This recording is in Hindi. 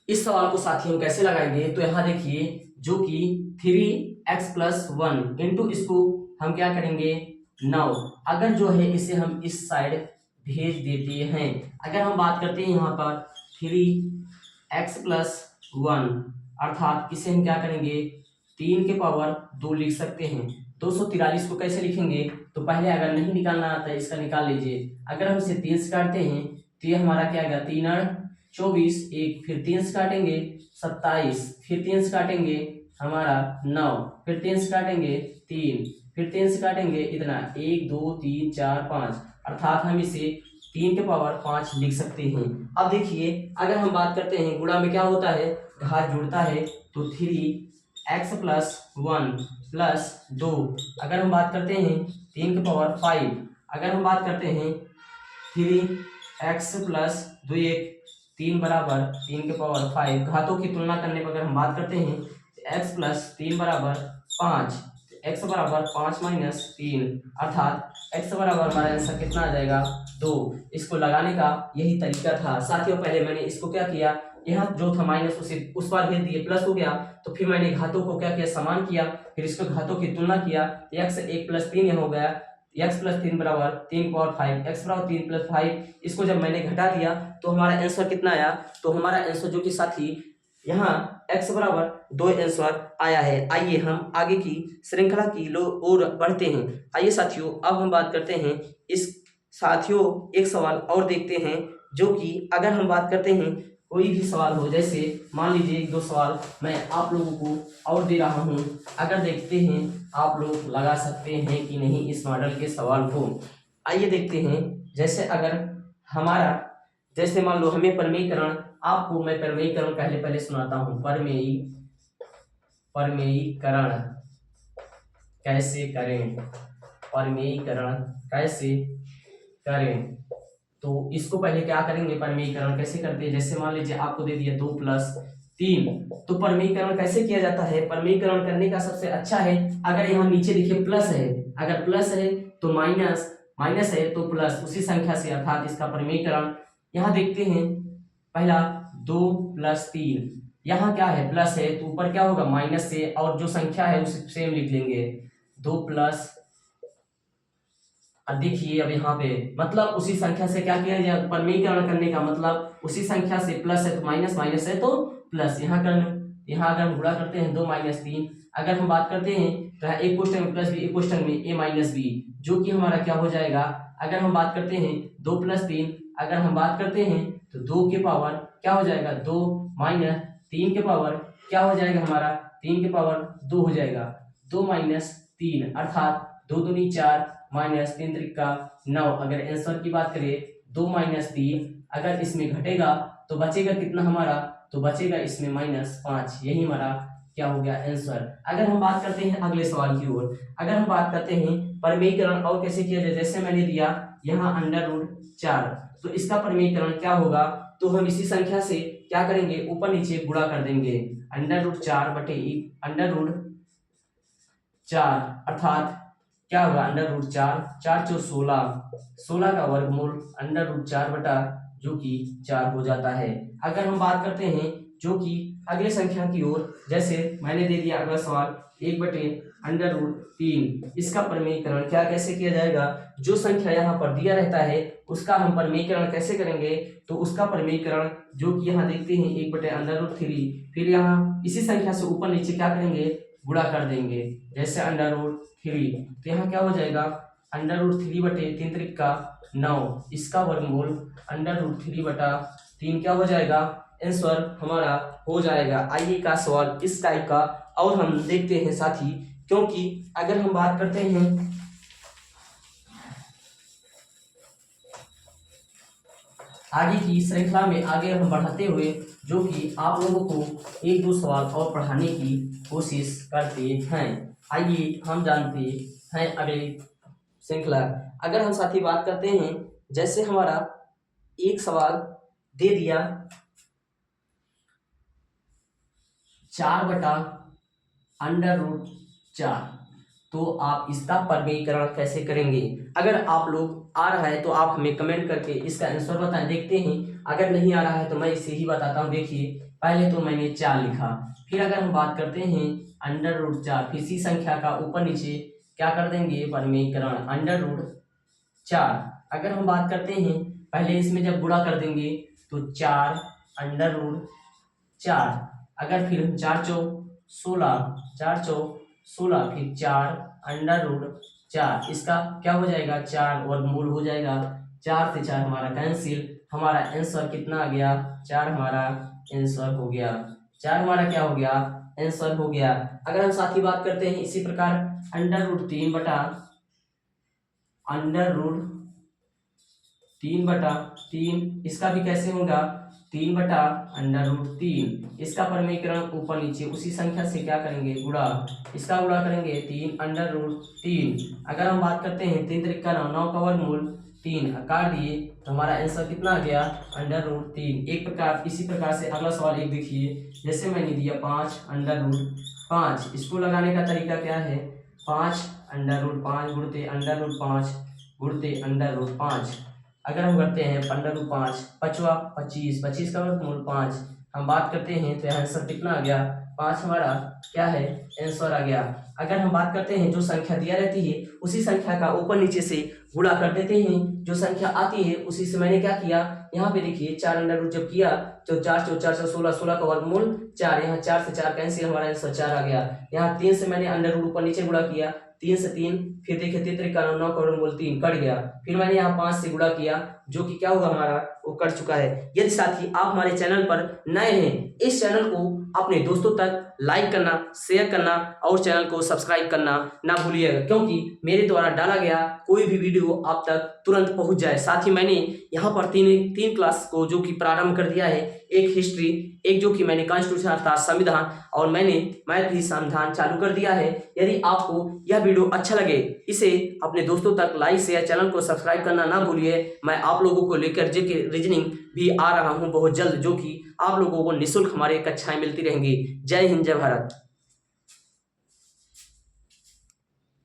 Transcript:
इस सवाल को साथी हम कैसे लगाएंगे, तो यहाँ देखिए जो कि 3x+1 इंटू इसको हम क्या करेंगे 9। अगर जो है इसे हम इस साइड भेज देते हैं, अगर हम बात करते हैं यहाँ पर 3x+1 अर्थात इसे हम क्या करेंगे 3 के पावर 2 लिख सकते हैं। 243 को कैसे लिखेंगे, तो पहले अगर नहीं निकालना आता है इसका निकाल लीजिए। अगर हम इसे 3 से काटते हैं तो ये हमारा क्या आएगा 3×24, एक फिर 3 से काटेंगे 27, फिर 3 से काटेंगे हमारा 9, फिर 3 से काटेंगे 3, फिर 3 से काटेंगे इतना 1 2 3 4 5, अर्थात हम इसे 3 के पावर 5 लिख सकते हैं। अब देखिए अगर हम बात करते हैं गुणा में क्या होता है, घात जुड़ता है, तो 3x+1 प्लस 2, अगर हम बात करते हैं 3 के पावर 5, अगर हम बात करते हैं 3x+2 3 बराबर 3 के पावर 5, घातों की तुलना करने पर अगर हम बात करते हैं x+3 बराबर 5, x बराबर 5 माइनस 3, अर्थात x बराबर हमारा आंसर कितना आ जाएगा 2। इसको लगाने का यही तरीका था साथियों। पहले मैंने इसको क्या किया, यहाँ जो था माइनस उसे उस पार भेज दिए, प्लस हो गया, तो फिर मैंने घातों को क्या किया समान किया, फिर इसको घातों की तुलना किया, x 1+3 यहाँ हो गया, x+3 बराबर 3 पावर 5, x बराबर 3+5, इसको जब मैंने घटा दिया तो हमारा आंसर कितना आया, तो हमारा आंसर जो कि साथी यहाँ x बराबर 2 आंसर आया है। आइए हम आगे की श्रृंखला की ओर बढ़ते हैं। आइए साथियों अब हम बात करते हैं इस साथियों एक सवाल और देखते हैं, जो कि अगर हम बात करते हैं कोई भी सवाल हो, जैसे मान लीजिए 1-2 सवाल मैं आप लोगों को और दे रहा हूं, अगर देखते हैं आप लोग लगा सकते हैं कि नहीं इस मॉडल के सवाल को। आइए देखते हैं, जैसे अगर हमारा जैसे मान लो हमें प्रमेयीकरण, आपको मैं प्रमेयीकरण पहले सुनाता हूं, प्रमेयीकरण कैसे करें, प्रमेयीकरण कैसे करें। तो इसको पहले क्या करेंगे, प्रमेयीकरण कैसे करते हैं, जैसे मान लीजिए आपको दे दिया 2+3, तो प्रमेयीकरण कैसे किया जाता है। प्रमेयीकरण करने का सबसे अच्छा है, अगर यहाँ नीचे देखिए प्लस है, अगर प्लस है तो माइनस, माइनस है तो प्लस, उसी संख्या से अर्थात इसका प्रमेयीकरण। यहाँ देखते हैं पहला 2+3, यहाँ क्या है प्लस है तो ऊपर क्या होगा माइनस से, और जो संख्या है उसे सेम लिख लेंगे 2+। अब देखिए अब यहाँ पे मतलब उसी संख्या से क्या किया जाए, प्रमेयीकरण करने का मतलब उसी संख्या से प्लस है तो माइनस, माइनस है तो प्लस। यहाँ अगर हम गुणा करते हैं 2-3, अगर हम बात करते हैं तो एक कोष्ठक में प्लस बी, एक कोष्ठक में a माइनस बी, जो कि हमारा क्या हो जाएगा, अगर हम बात करते हैं 2+3, अगर हम बात करते हैं तो 2 के पावर क्या हो जाएगा 2 माइनस 3 के पावर क्या हो जाएगा हमारा 3 के पावर 2 हो जाएगा, 2-3 अर्थात 2 दूनी 4 माइनस 3 त्रिका 9। अगर आंसर की बात करें 2-3, अगर इसमें घटेगा तो बचेगा कितना हमारा, तो बचेगा इसमें -5, यही हमारा क्या हो गया आंसर। अगर हम बात करते हैं अगले सवाल की ओर, अगर हम बात करते हैं प्रमेयीकरण और कैसे किया जाए, जैसे मैंने दिया यहाँ √4, तो इसका प्रमेयीकरण क्या होगा, तो हम इसी संख्या से क्या करेंगे ऊपर नीचे गुणा कर देंगे, √4 बटे √4 अर्थात क्या होगा √4, 4 चौ 16, 16 का वर्गमूल √4 बटा जो कि 4 हो जाता है। अगर हम बात करते हैं जो कि अगले संख्या की ओर, जैसे मैंने दे दिया अगला सवाल 1/√3, इसका प्रमेयीकरण क्या कैसे किया जाएगा, जो संख्या यहाँ पर दिया रहता है उसका हम प्रमेयीकरण कैसे करेंगे, तो उसका प्रमेयीकरण जो कि यहाँ देखते हैं 1/√3, फिर यहाँ इसी संख्या से ऊपर नीचे क्या करेंगे गुणा कर देंगे, जैसे √3, तो यहाँ क्या हो जाएगा √3 बटे 3 त्रिका 9, इसका वर्गमूल √3/3 क्या हो जाएगा आंसर हमारा हो जाएगा। आइए का सवाल इस टाइप का और हम देखते हैं साथी, क्योंकि अगर हम बात करते हैं आगे की श्रृंखला में आगे हम बढ़ाते हुए, जो कि आप लोगों को 1-2 सवाल और पढ़ाने की कोशिश करते हैं। आइए हम जानते हैं अगली श्रृंखला। अगर हम साथी बात करते हैं, जैसे हमारा एक सवाल दे दिया 4/√4, तो आप इसका परमीकरण कैसे करेंगे। अगर आप लोग आ रहा है तो आप हमें कमेंट करके इसका आंसर बताएं, देखते हैं। अगर नहीं आ रहा है तो मैं इसे ही बताता हूँ। देखिए पहले तो मैंने 4 लिखा, फिर अगर हम बात करते हैं √4, फिर इसी संख्या का ऊपर नीचे क्या कर देंगे, परमीकरण √4। अगर हम बात करते हैं पहले इसमें जब गुणा कर देंगे तो 4 √4, अगर फिर 4 चौक 16, 4 चौक 16, फिर 4 √4, इसका क्या हो जाएगा, 4 वर्गमूल हो जाएगा। 4 से 4 हमारा कैंसिल, हमारा आंसर कितना आ गया, 4 हमारा आंसर हो गया। 4 हमारा क्या हो गया, आंसर हो गया। अगर हम साथ ही बात करते हैं इसी प्रकार √3 बटा √3/3, इसका भी कैसे होगा, 3/√3, इसका परमीकरण ऊपर नीचे उसी संख्या से क्या करेंगे, गुणा, इसका गुणा करेंगे 3/√3। अगर हम बात करते हैं 3 3 का 9 का वर्गमूल 3 काट दिए तो हमारा आंसर कितना आ गया, √3। एक प्रकार इसी प्रकार से अगला सवाल एक देखिए, जैसे मैंने दिया 5 इसको लगाने का तरीका क्या है, 5 गुणते √5 अगर हम करते हैं 15 5 25, 25 का वर्गमूल 5, हम बात करते हैं तो आंसर कितना आ गया, 5 हमारा क्या है, आंसर आ गया। अगर हम बात करते हैं जो संख्या दिया रहती है उसी संख्या का ऊपर नीचे से गुणा कर देते हैं, जो संख्या आती है उसी से मैंने क्या किया, यहाँ पे देखिए 4 जब किया तो 4 4 4 16, 16 का वर्गमूल 4, यहाँ 4 से 4 कैंसिल, हमारा आंसर 4 आ गया। यहाँ 3 से मैंने अंडर ऊपर नीचे गुणा किया, 3 से 3, फिर देखिए 3 का 9 का वर्गमूल 3 कट गया, फिर मैंने यहाँ 5 से गुणा किया जो कि क्या होगा हमारा, वो कट चुका है। यदि साथी आप हमारे चैनल पर नए हैं, इस चैनल को अपने दोस्तों तक लाइक करना, शेयर करना और चैनल को सब्सक्राइब करना ना भूलिएगा, क्योंकि मेरे द्वारा डाला गया कोई भी वीडियो आप तक तुरंत पहुंच जाए। साथ ही मैंने यहाँ पर तीन क्लास को जो कि प्रारंभ कर दिया है, एक हिस्ट्री, एक जो कि मैंने कॉन्स्टिट्यूशन अर्थात संविधान, और मैंने मैथ भी संविधान चालू कर दिया है। यदि आपको यह वीडियो अच्छा लगे, इसे अपने दोस्तों तक लाइक शेयर, चैनल को सब्सक्राइब करना ना भूलिए। मैं आप लोगों को लेकर जीके रीजनिंग भी आ रहा हूं बहुत जल्द, जो कि आप लोगों को निःशुल्क हमारे कक्षाएं मिलती रहेंगी। जय हिंद, जय भारत।